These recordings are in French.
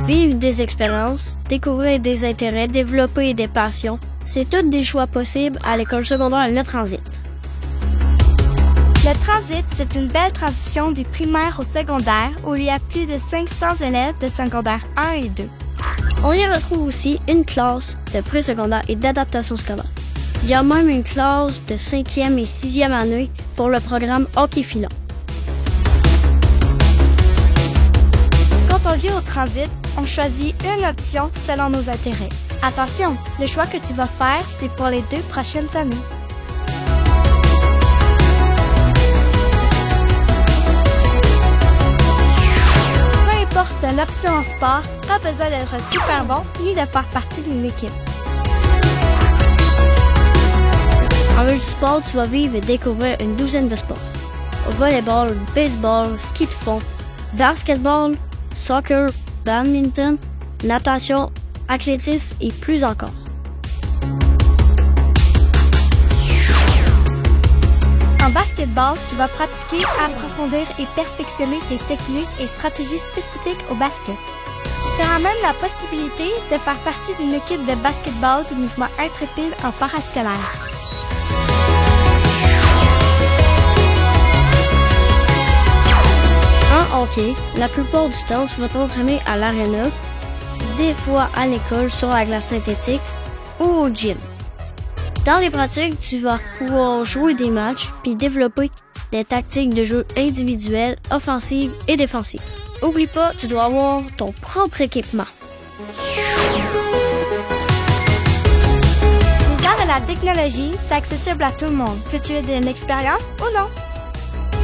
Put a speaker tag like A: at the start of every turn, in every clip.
A: Vivre des expériences, découvrir des intérêts, développer des passions, c'est tous des choix possibles à l'école secondaire Le Transit.
B: Le Transit, c'est une belle transition du primaire au secondaire où il y a plus de 500 élèves de secondaire 1 et 2.
A: On y retrouve aussi une classe de préscolaire et d'adaptation scolaire. Il y a même une classe de 5e et 6e année pour le programme hockey filon.
B: Quand on vient au Transit, on choisit une option selon nos intérêts. Attention, le choix que tu vas faire, c'est pour les 2 prochaines années. Peu importe l'option en sport, pas besoin d'être super bon ni de faire partie d'une équipe.
A: En multisport, tu vas vivre et découvrir une douzaine de sports. Volleyball, baseball, ski de fond, basketball, soccer, badminton, natation, athlétisme et plus encore.
B: En basketball, tu vas pratiquer, approfondir et perfectionner tes techniques et stratégies spécifiques au basket. Tu auras même la possibilité de faire partie d'une équipe de basketball du mouvement intrépide en parascolaire.
A: En hockey, la plupart du temps, tu vas t'entraîner à l'aréna, des fois à l'école sur la glace synthétique ou au gym. Dans les pratiques, tu vas pouvoir jouer des matchs puis développer des tactiques de jeu individuelles, offensives et défensives. Oublie pas, tu dois avoir ton propre équipement.
B: Les arts et la technologie, c'est accessible à tout le monde, que tu aies de l'expérience ou non.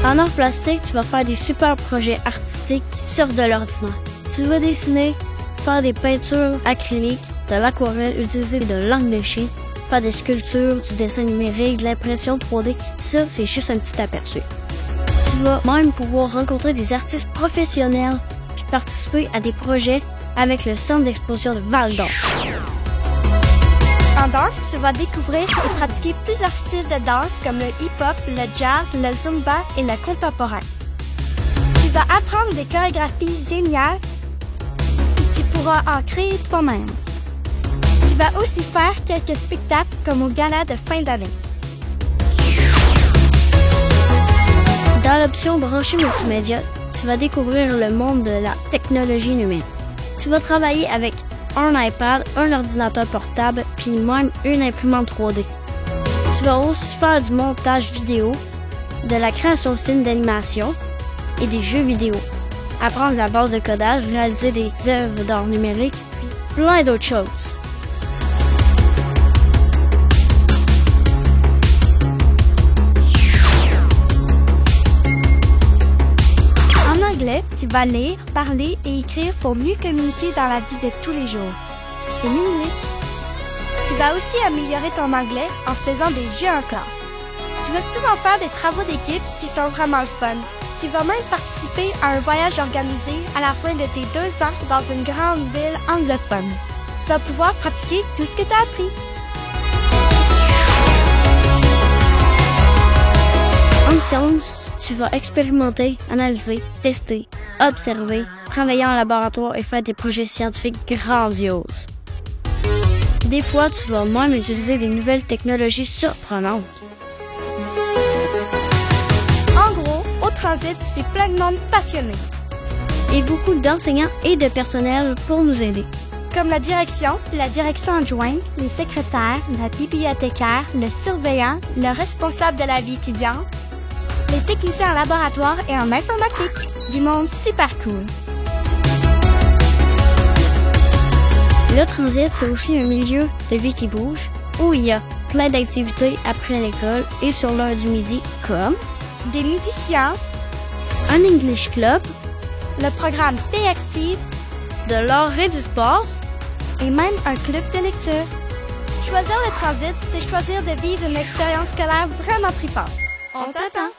A: En art plastique, tu vas faire des super projets artistiques qui sortent de l'ordinaire. Tu vas dessiner, faire des peintures acryliques, de l'aquarelle, utiliser de l'encre de chien, faire des sculptures, du dessin numérique, de l'impression 3D. Ça, c'est juste un petit aperçu. Tu vas même pouvoir rencontrer des artistes professionnels puis participer à des projets avec le centre d'exposition de Val-d'Or.
B: En danse, tu vas découvrir et pratiquer plusieurs styles de danse comme le hip-hop, le jazz, le zumba et le contemporain. Tu vas apprendre des chorégraphies géniales et tu pourras en créer toi-même. Tu vas aussi faire quelques spectacles comme au gala de fin d'année.
A: Dans l'option branchée multimédia, tu vas découvrir le monde de la technologie numérique. Tu vas travailler avec un iPad, un ordinateur portable, puis même une imprimante 3D. Tu vas aussi faire du montage vidéo, de la création de films d'animation et des jeux vidéo. Apprendre la base de codage, réaliser des œuvres d'art numérique, puis plein d'autres choses.
B: En anglais, tu vas lire, parler et écrire pour mieux communiquer dans la vie de tous les jours. In English, tu vas aussi améliorer ton anglais en faisant des jeux en classe. Tu vas souvent faire des travaux d'équipe qui sont vraiment le fun. Tu vas même participer à un voyage organisé à la fin de tes 2 ans dans une grande ville anglophone. Tu vas pouvoir pratiquer tout ce que tu as appris.
A: En sciences, tu vas expérimenter, analyser, tester, observer, travailler en laboratoire et faire des projets scientifiques grandioses. Des fois, tu vas même utiliser des nouvelles technologies surprenantes.
B: En gros, au Transit, c'est plein de monde passionné.
A: Et beaucoup d'enseignants et de personnel pour nous aider.
B: Comme la direction adjointe, les secrétaires, la bibliothécaire, le surveillant, le responsable de la vie étudiante, les techniciens en laboratoire et en informatique. Du monde super cool.
A: Le Transit, c'est aussi un milieu de vie qui bouge, où il y a plein d'activités après l'école et sur l'heure du midi, comme
B: des midi sciences,
A: un English Club,
B: le programme P-Active,
A: de l'art et du sport,
B: et même un club de lecture. Choisir le Transit, c'est choisir de vivre une expérience scolaire vraiment trippante. On t'attend!